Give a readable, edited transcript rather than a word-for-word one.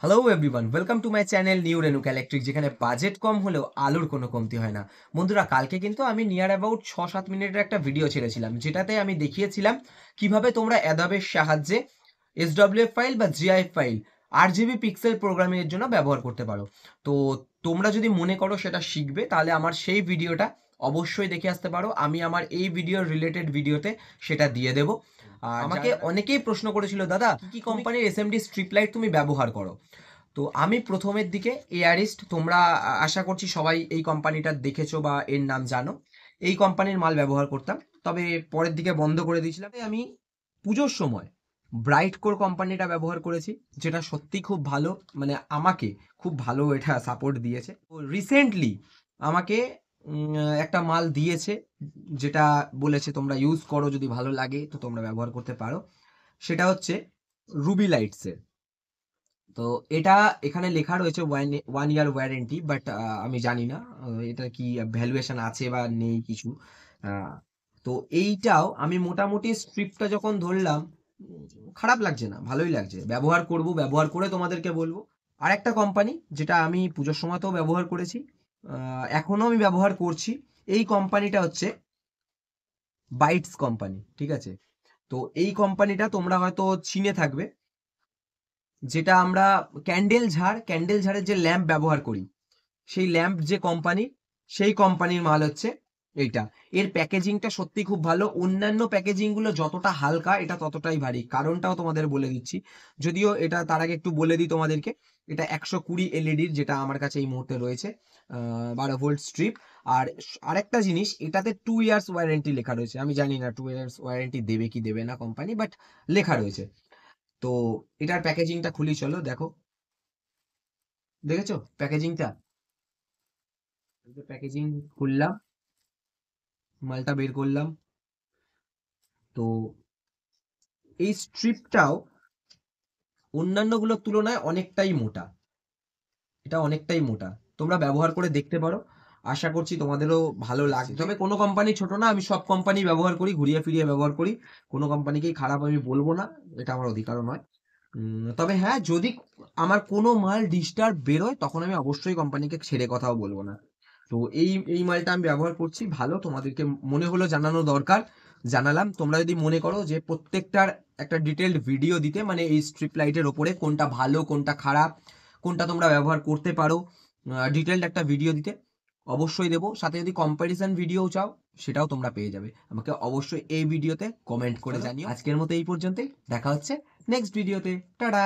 Hello everyone, welcome to my channel new Renuka electric, যেখানে budget কম হলেও আলোর কোনো কমতি হয় না। বন্ধুরা, কালকে কিন্তু আমি নিয়ার অ্যাবাউট 6-7 মিনিটের একটা ভিডিও ছেড়েছিলাম, যেটাতে আমি দেখিয়েছিলাম কিভাবে তোমরা অ্যাডোবের সাহায্যে এসডব্লিউএফ ফাইল বা জিআইএফ ফাইল আরজিবি পিক্সেল প্রোগ্রামিংয়ের জন্য ব্যবহার করতে পারো। তো তোমরা যদি মনে করো সেটা শিখবে, তাহলে আমার সেই ভিডিওটা অবশ্যই দেখে আসতে পারো। আমি আমার এই ভিডিওর রিলেটেড ভিডিওতে সেটা দিয়ে দেবো। আর আমাকে অনেকেই প্রশ্ন করেছিল, দাদা কি কি কোম্পানির এসএমডি স্ট্রিপ লাইট তুমি ব্যবহার করো। তো আমি প্রথমের দিকে এয়ারিস্ট, তোমরা আশা করছি সবাই এই কোম্পানিটা দেখেছো বা এর নাম জানো। এই কোম্পানির মাল ব্যবহার করতাম, তবে পরের দিকে বন্ধ করে দিয়েছিলাম। আমি পুজোর সময় ব্রাইট কোর কোম্পানিটা ব্যবহার করেছি, যেটা সত্যি খুব ভালো, মানে আমাকে খুব ভালো এটা সাপোর্ট দিয়েছে। তো রিসেন্টলি আমাকে একটা মাল দিয়েছে, যেটা বলেছে তোমরা ইউজ করো, যদি ভালো লাগে তো তোমরা ব্যবহার করতে পারো। সেটা হচ্ছে রুবি লাইটসের। তো এটা এখানে লেখা রয়েছে 1 ইয়ার ওয়ারেন্টি, বাট আমি জানি না এটা কি ভ্যালুয়েশন আছে বা নেই কিছু। আহ, তো এইটাও আমি মোটামুটি স্ট্রিপটা যখন ধরলাম, খারাপ লাগছে না, ভালোই লাগছে। ব্যবহার করব, ব্যবহার করে তোমাদেরকে বলবো। আর একটা কোম্পানি যেটা আমি পুজোর সময়তেও ব্যবহার করেছি, এখনো আমি ব্যবহার করছি, এই কোম্পানিটা হচ্ছে বাইটস কোম্পানি, ঠিক আছে? তো এই কোম্পানিটা তোমরা হয়তো চিনে থাকবে, যেটা আমরা ক্যান্ডেল ঝাড়ের যে ল্যাম্প ব্যবহার করি, সেই ল্যাম্প যে কোম্পানি, সেই কোম্পানির মাল হচ্ছে এইটা। এর প্যাকেজিংটা সত্যি খুব ভালো। অন্যান্য প্যাকেজিং গুলো যতটা হালকা, এটা ততটাই ভারী। কারণটাও তোমাদের বলে দিচ্ছি, যদিও এটা তার আগে একটু বলে দিই তোমাদেরকে। এটা 120 এলইডির, যেটা আমার কাছে এই মুহূর্তে রয়েছে, 12 ভোল্ট স্ট্রিপ। আর আরেকটা জিনিস, এটাতে 2 ইয়ার্স ওয়ারেন্টি লেখা রয়েছে। আমি জানি না 2 ইয়ার্স ওয়ারেন্টি দেবে কি দেবে না কোম্পানি, বাট লেখা রয়েছে। তো এটার প্যাকেজিংটা খুলি, চলো দেখো। দেখেছো প্যাকেজিংটা? প্যাকেজিং খুললাম, মালটা বের করলাম। তো এই স্ট্রিপটাও অন্যান্যগুলোর তুলনায় অনেকটাই মোটা। এটা অনেকটাই মোটা, তোমরা ব্যবহার করে দেখতে পারো। আশা করছি তোমাদেরও ভালো লাগবে। তবে কোনো কোম্পানি ছোট না, আমি সব কোম্পানি ব্যবহার করি, ঘুরিয়ে ফিরিয়ে ব্যবহার করি। কোনো কোম্পানিকেই খারাপ আমি বলবো না, এটা আমার অধিকারও নয়। তবে হ্যাঁ, যদি আমার কোনো মাল ডিস্টার্ব বেরোয়, তখন আমি অবশ্যই কোম্পানিকে ছেড়ে কথাও বলবো না। তো এই এই মালটা আমি ব্যবহার করছি, ভালো। তোমাদেরকে মনে হলো জানানো দরকার, জানালাম। তোমরা যদি মনে করো যে প্রত্যেকটার একটা ডিটেলড ভিডিও দিতে, মানে এই স্ট্রিপ লাইটের ওপরে কোনটা ভালো কোনটা খারাপ, কোনটা তোমরা ব্যবহার করতে পারো, ডিটেলড একটা ভিডিও দিতে, অবশ্যই দেবো। সাথে যদি কম্প্যারিজন ভিডিও চাও, সেটাও তোমরা পেয়ে যাবে। আমাকে অবশ্যই এই ভিডিওতে কমেন্ট করে জানিও। আজকের মতো এই পর্যন্তই, দেখা হচ্ছে নেক্সট ভিডিওতে। টাটা।